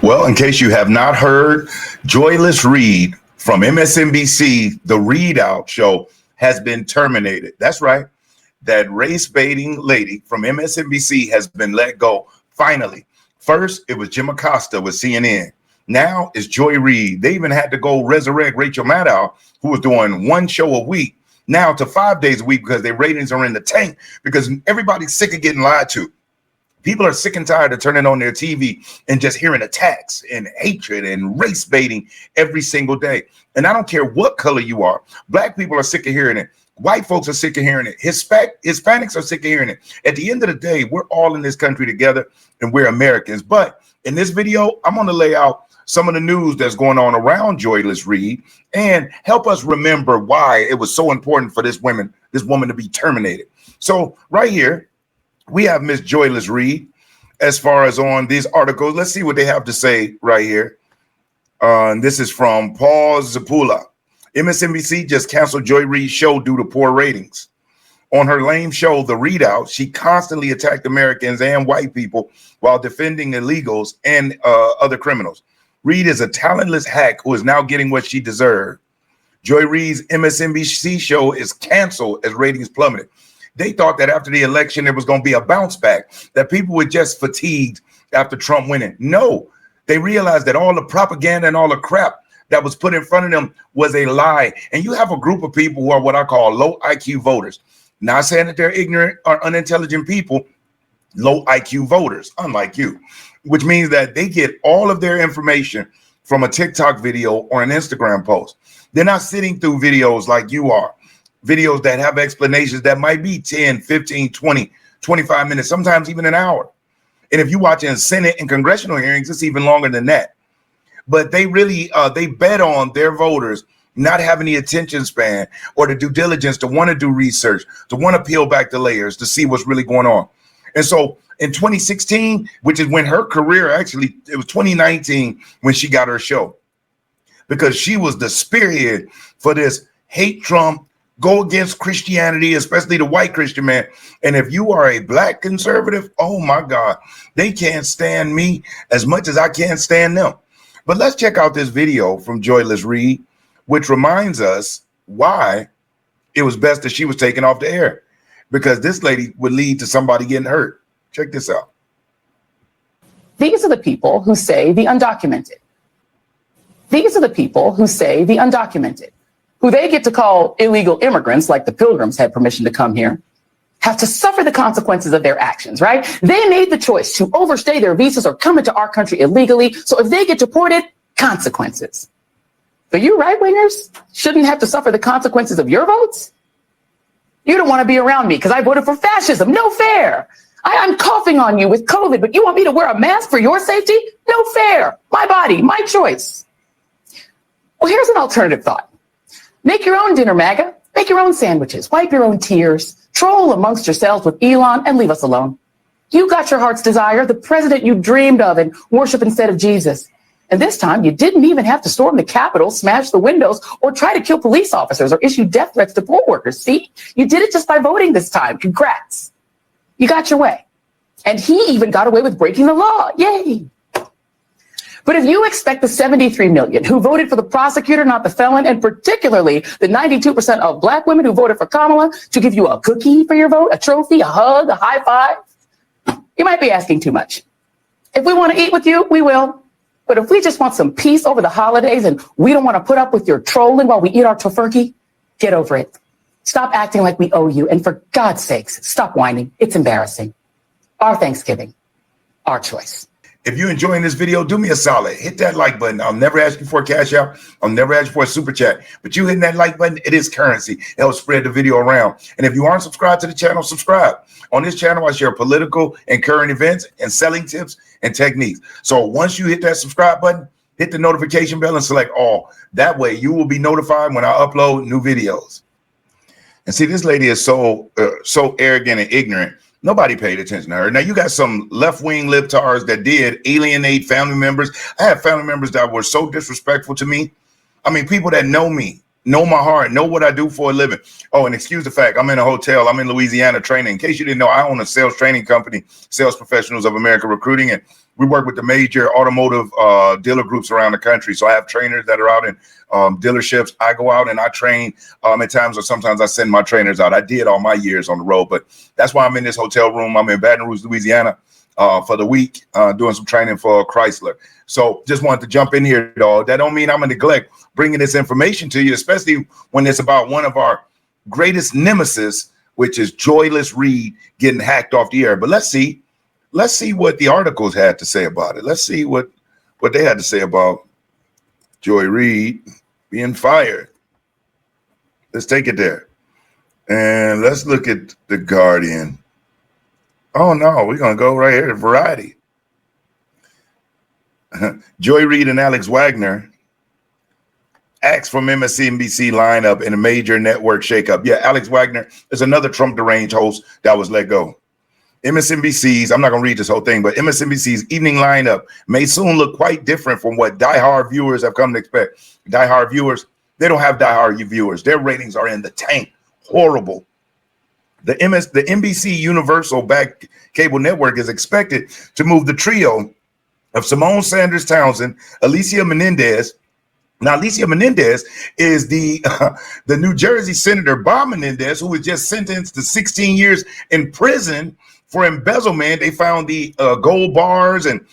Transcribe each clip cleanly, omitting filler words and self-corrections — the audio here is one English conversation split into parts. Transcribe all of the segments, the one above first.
Well, in case you have not heard, Joy Reid from MSNBC, the Reid Out show, has been terminated. That's right. That race baiting lady from MSNBC has been let go. Finally. First, it was Jim Acosta with CNN. Now it's Joy Reid. They even had to go resurrect Rachel Maddow, who was doing one show a week, now to 5 days a week because their ratings are in the tank because everybody's sick of getting lied to. People are sick and tired of turning on their TV and just hearing attacks and hatred and race baiting every single day. And I don't care what color you are. Black people are sick of hearing it. White folks are sick of hearing it. Hispanics are sick of hearing it. At the end of the day, we're all in this country together and we're Americans. But in this video, I'm going to lay out some of the news that's going on around Joy Reid and help us remember why it was so important for this woman to be terminated. So right here, we have Miss Joy Reid as far as on these articles. Let's see what they have to say right here. This is from Paul Zapula. MSNBC just canceled Joy Reid's show due to poor ratings. On her lame show, The Reid Out, she constantly attacked Americans and white people while defending illegals and other criminals. Reid is a talentless hack who is now getting what she deserved. Joy Reid's MSNBC show is canceled as ratings plummeted. They thought that after the election, there was going to be a bounce back, that people were just fatigued after Trump winning. No, they realized that all the propaganda and all the crap that was put in front of them was a lie. And you have a group of people who are what I call low IQ voters. Not saying that they're ignorant or unintelligent people, low IQ voters, unlike you, which means that they get all of their information from a TikTok video or an Instagram post. They're not sitting through videos like you are. Videos that have explanations that might be 10, 15, 20, 25 minutes, sometimes even an hour. And if you watch in Senate and congressional hearings, it's even longer than that. But they really, they bet on their voters not having the attention span or the due diligence to want to do research, to want to peel back the layers to see what's really going on. And so in 2016, which is when her career actually, it was 2019 when she got her show, because she was the spearhead for this hate Trump, go against Christianity, especially the white Christian man. And if you are a black conservative, oh my God, they can't stand me as much as I can't stand them. But let's check out this video from Joy Reid, which reminds us why it was best that she was taken off the air, because this lady would lead to somebody getting hurt. Check this out. These are the people who say the undocumented. These are the people who say the undocumented, who they get to call illegal immigrants, like the Pilgrims had permission to come here, have to suffer the consequences of their actions, right? They made the choice to overstay their visas or come into our country illegally. So if they get deported, consequences. But you right-wingers shouldn't have to suffer the consequences of your votes. You don't want to be around me because I voted for fascism. No fair. I'm coughing on you with COVID, but you want me to wear a mask for your safety? No fair. My body, my choice. Well, here's an alternative thought. Make your own dinner, MAGA. Make your own sandwiches. Wipe your own tears. Troll amongst yourselves with Elon and leave us alone. You got your heart's desire, the president you dreamed of, and worship instead of Jesus. And this time, you didn't even have to storm the Capitol, smash the windows, or try to kill police officers or issue death threats to poll workers. See, you did it just by voting this time. Congrats. You got your way. And he even got away with breaking the law. Yay. But if you expect the 73 million who voted for the prosecutor, not the felon, and particularly the 92% of black women who voted for Kamala to give you a cookie for your vote, a trophy, a hug, a high five, you might be asking too much. If we want to eat with you, we will. But if we just want some peace over the holidays and we don't want to put up with your trolling while we eat our tofurkey, get over it. Stop acting like we owe you. And for God's sakes, stop whining. It's embarrassing. Our Thanksgiving, our choice. If you're enjoying this video, do me a solid. Hit that like button. I'll never ask you for a cash out. I'll never ask you for a super chat. But you hitting that like button, it is currency. It helps spread the video around. And if you aren't subscribed to the channel, subscribe. On this channel, I share political and current events and selling tips and techniques. So once you hit that subscribe button, hit the notification bell and select all. That way you will be notified when I upload new videos. And see, this lady is so arrogant and ignorant. Nobody paid attention to her. Now, you got some left-wing libtards that did alienate family members. I have family members that were so disrespectful to me. I mean, people that know me know my heart, know what I do for a living. Oh, and excuse the fact, I'm in a hotel. I'm in Louisiana training. In case you didn't know, I own a sales training company, Sales Professionals of America Recruiting, and we work with the major automotive dealer groups around the country. So I have trainers that are out in dealerships. I go out and I train at times, or sometimes I send my trainers out. I did all my years on the road, but that's why I'm in this hotel room. I'm in Baton Rouge, Louisiana for the week, doing some training for Chrysler. So just wanted to jump in here, though. That don't mean I'm going to neglect bringing this information to you, especially when it's about one of our greatest nemesis, which is Joy Reid getting hacked off the air. But let's see what the articles had to say about it. Let's see what they had to say about Joy Reid being fired. Let's take it there. And let's look at The Guardian. Oh, no, we're going to go right here to Variety. Joy Reid and Alex Wagner axed from MSNBC lineup in a major network shakeup. Yeah, Alex Wagner is another Trump deranged host that was let go. MSNBC's, I'm not going to read this whole thing, but MSNBC's evening lineup may soon look quite different from what diehard viewers have come to expect. Diehard viewers, they don't have diehard viewers. Their ratings are in the tank. Horrible. The NBC Universal backed cable network is expected to move the trio of Simone Sanders Townsend, Alicia Menendez. Now, Alicia Menendez is the New Jersey Senator Bob Menendez, who was just sentenced to 16 years in prison for embezzlement. They found the gold bars and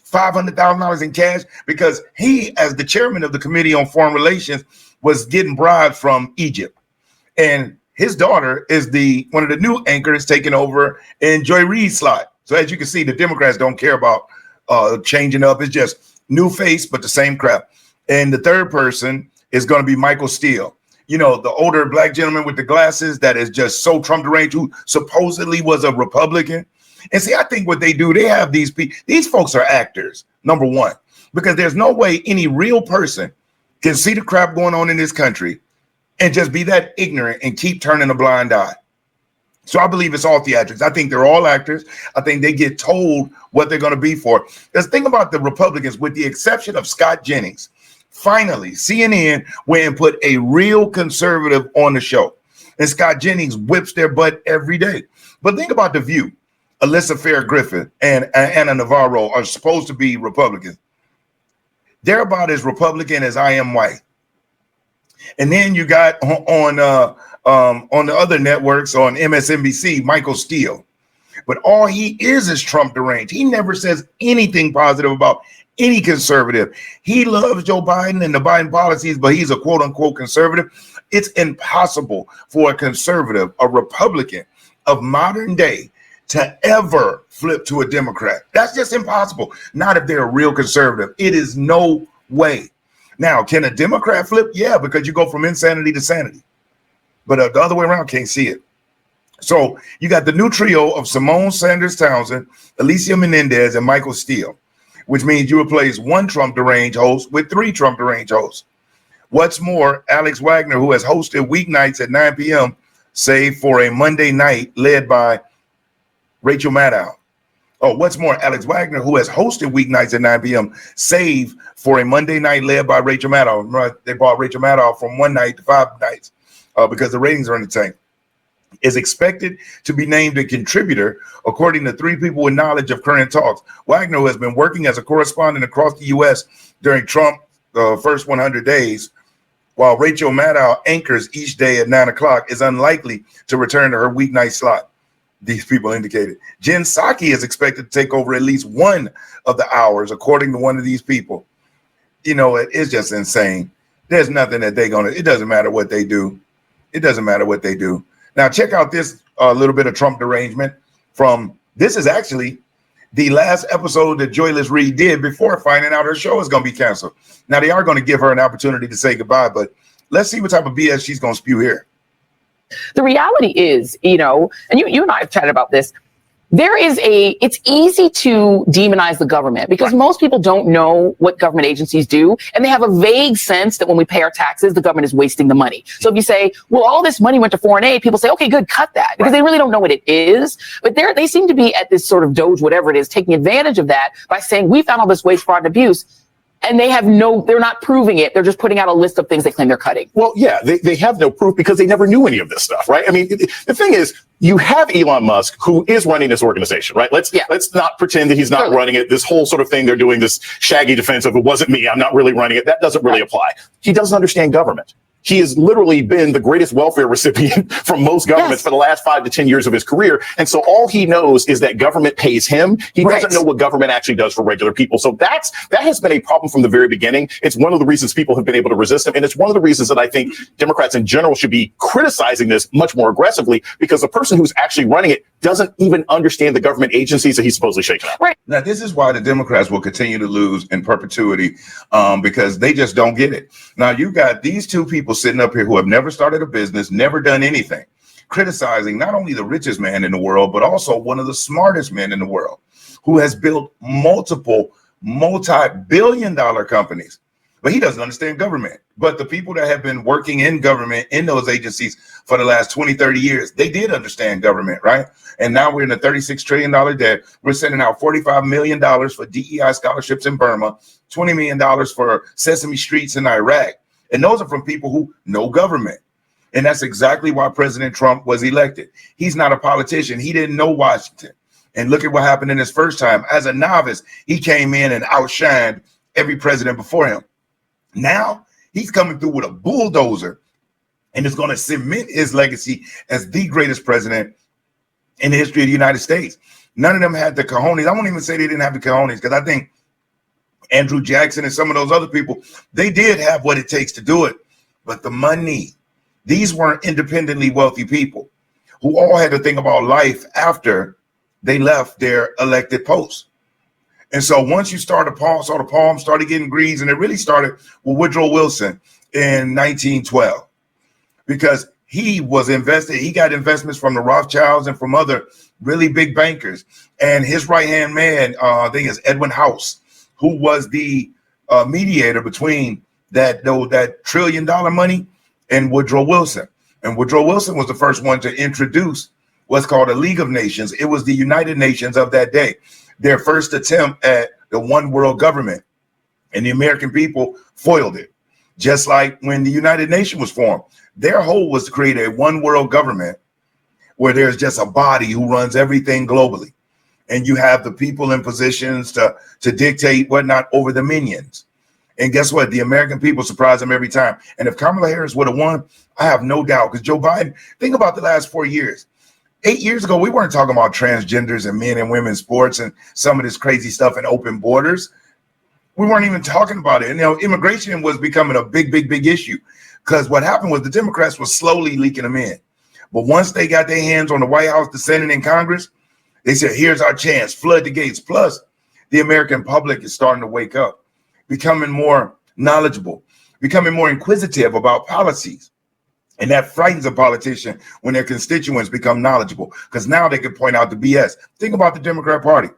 $500,000 in cash because he, as the chairman of the Committee on Foreign Relations, was getting bribes from Egypt. And his daughter is one of the new anchors taking over in Joy Reid's slot. So as you can see, the Democrats don't care about changing up. It's just new face, but the same crap. And the third person is going to be Michael Steele. You know, the older black gentleman with the glasses that is just so Trump deranged, who supposedly was a Republican. And see, I think what they do, they have these people. These folks are actors, number one, because there's no way any real person can see the crap going on in this country and just be that ignorant and keep turning a blind eye. So I believe it's all theatrics. I think they're all actors. I think they get told what they're going to be for. Because the thing about the Republicans, with the exception of Scott Jennings, finally, CNN went and put a real conservative on the show. And Scott Jennings whips their butt every day. But think about The View. Alyssa Fair Griffin and Anna Navarro are supposed to be Republicans. They're about as Republican as I am white. And then you got on the other networks, on MSNBC, Michael Steele. But all he is Trump deranged. He never says anything positive about any conservative. He loves Joe Biden and the Biden policies, but he's a quote unquote conservative. It's impossible for a conservative, a Republican of modern day, to ever flip to a Democrat. That's just impossible. Not if they're a real conservative. It is no way. Now, can a Democrat flip? Yeah, because you go from insanity to sanity. But the other way around, can't see it. So you got the new trio of Simone Sanders Townsend, Alicia Menendez, and Michael Steele, which means you replace one Trump deranged host with three Trump deranged hosts. What's more, Alex Wagner, who has hosted weeknights at 9 p.m., save for a Monday night led by Rachel Maddow. Oh, what's more, Alex Wagner, who has hosted weeknights at 9 p.m., save for a Monday night led by Rachel Maddow. Right? They brought Rachel Maddow from one night to 5 nights because the ratings are in the tank. Is expected to be named a contributor, according to 3 people with knowledge of current talks. Wagner, who has been working as a correspondent across the U.S. during Trump's first 100 days, while Rachel Maddow anchors each day at 9 o'clock, is unlikely to return to her weeknight slot, these people indicated. Jen Psaki is expected to take over at least one of the hours, according to one of these people. You know, it's just insane. There's nothing that they're going to, it doesn't matter what they do. It doesn't matter what they do. Now, check out this little bit of Trump derangement from, this is actually the last episode that Joy Reid did before finding out her show is going to be canceled. Now, they are going to give her an opportunity to say goodbye, but let's see what type of BS she's going to spew here. The reality is, you know, and you and I have chatted about this, it's easy to demonize the government because most people don't know what government agencies do. And they have a vague sense that when we pay our taxes, the government is wasting the money. So if you say, well, all this money went to foreign aid, people say, okay, good, cut that, because they really don't know what it is. But they seem to be at this sort of doge, whatever it is, taking advantage of that by saying we found all this waste, fraud, and abuse. And they're not proving it. They're just putting out a list of things they claim they're cutting. Well, yeah, they have no proof because they never knew any of this stuff, right? I mean, the thing is, you have Elon Musk, who is running this organization, right? Let's not pretend that he's not running it. This whole sort of thing they're doing, this shaggy defense of it wasn't me, I'm not really running it. That doesn't really apply. He doesn't understand government. He has literally been the greatest welfare recipient from most governments for the last 5 to 10 years of his career. And so all he knows is that government pays him. He doesn't know what government actually does for regular people. So that has been a problem from the very beginning. It's one of the reasons people have been able to resist him. And it's one of the reasons that I think Democrats in general should be criticizing this much more aggressively, because the person who's actually running it doesn't even understand the government agencies that he's supposedly shaking up. Right. Now, this is why the Democrats will continue to lose in perpetuity, because they just don't get it. Now, you got these two people sitting up here who have never started a business, never done anything, criticizing not only the richest man in the world, but also one of the smartest men in the world, who has built multiple multi-billion-dollar companies. But he doesn't understand government. But the people that have been working in government, in those agencies for the last 20, 30 years, they did understand government, right? And now we're in a $36 trillion debt. We're sending out $45 million for DEI scholarships in Burma, $20 million for Sesame Streets in Iraq. And those are from people who know government. And that's exactly why President Trump was elected. He's not a politician. He didn't know Washington. And look at what happened in his first time. As a novice, he came in and outshined every president before him. Now he's coming through with a bulldozer and is going to cement his legacy as the greatest president in the history of the United States. None of them had the cojones. I won't even say they didn't have the cojones, because I think Andrew Jackson and some of those other people, they did have what it takes to do it. But the money, these weren't independently wealthy people who all had to think about life after they left their elected posts. And so once you saw the palm started getting greased, and it really started with Woodrow Wilson in 1912, because he was invested. He got investments from the Rothschilds and from other really big bankers. And his right-hand man, I think is Edwin House, who was the mediator between that $1 trillion money and Woodrow Wilson. And Woodrow Wilson was the first one to introduce what's called a League of Nations. It was the United Nations of that day, their first attempt at the one world government. And the American people foiled it. Just like when the United Nations was formed, their whole was to create a one world government where there's just a body who runs everything globally. And you have the people in positions to dictate whatnot over the minions. And guess what? The American people surprise them every time. And if Kamala Harris would have won, I have no doubt, because Joe Biden, think about the last 4 years. 8 years ago, we weren't talking about transgenders and men and women's sports and some of this crazy stuff and open borders. We weren't even talking about it. And, immigration was becoming a big issue, because what happened was the Democrats were slowly leaking them in. But once they got their hands on the White House, the Senate, and Congress, they said, here's our chance, flood the gates. Plus, the American public is starting to wake up, becoming more knowledgeable, becoming more inquisitive about policies. And that frightens a politician when their constituents become knowledgeable, because now they can point out the BS. Think about the Democrat Party.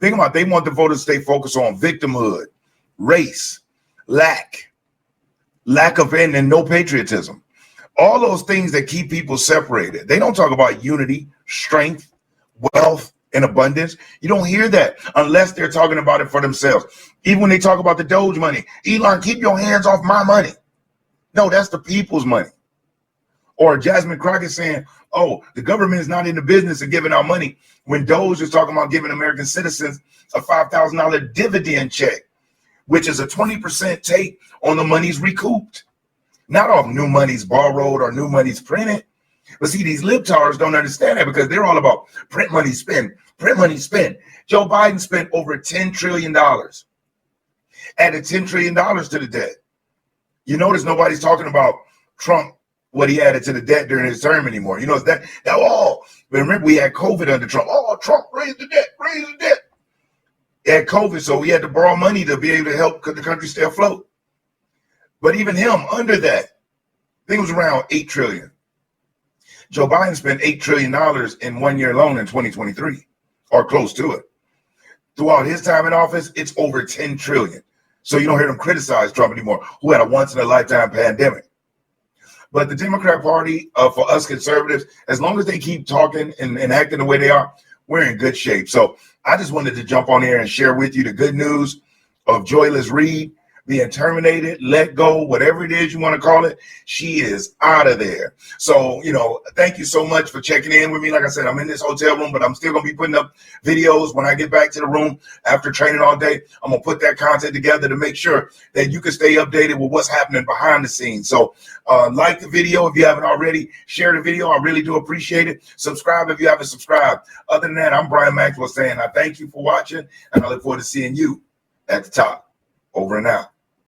Think about, they want the voters to stay focused on victimhood, race, lack of end, and no patriotism. All those things that keep people separated. They don't talk about unity, strength, wealth, and abundance. You don't hear that unless they're talking about it for themselves. Even when they talk about the Doge money, Elon, keep your hands off my money. No, that's the people's money. Or Jasmine Crockett saying, oh, the government is not in the business of giving out money, when Doge is talking about giving American citizens a $5,000 dividend check, which is a 20% take on the monies recouped. Not off new monies borrowed or new monies printed. But see, these libtards don't understand that, because they're all about print money, spend, print money, spend. Joe Biden spent over $10 trillion, added $10 trillion to the debt. You notice nobody's talking about Trump, what he added to the debt during his term anymore. It's that all. But remember, we had COVID under Trump. Oh, Trump raised the debt. He had COVID, so he had to borrow money to be able to help the country stay afloat. But even him, under that, I think it was around $8 trillion. Joe Biden spent $8 trillion in 1 year alone in 2023, or close to it. Throughout his time in office, it's over $10 trillion. So you don't hear them criticize Trump anymore, who had a once-in-a-lifetime pandemic. But the Democrat Party, for us conservatives, as long as they keep talking and acting the way they are, we're in good shape. So I just wanted to jump on here and share with you the good news of Joy Reid being terminated, let go, whatever it is you want to call it. She is out of there. So, you know, thank you so much for checking in with me. Like I said, I'm in this hotel room, but I'm still going to be putting up videos when I get back to the room after training all day. I'm going to put that content together to make sure that you can stay updated with what's happening behind the scenes. So like the video if you haven't already. Share the video. I really do appreciate it. Subscribe if you haven't subscribed. Other than that, I'm Brian Maxwell saying I thank you for watching, and I look forward to seeing you at the top. Over and out.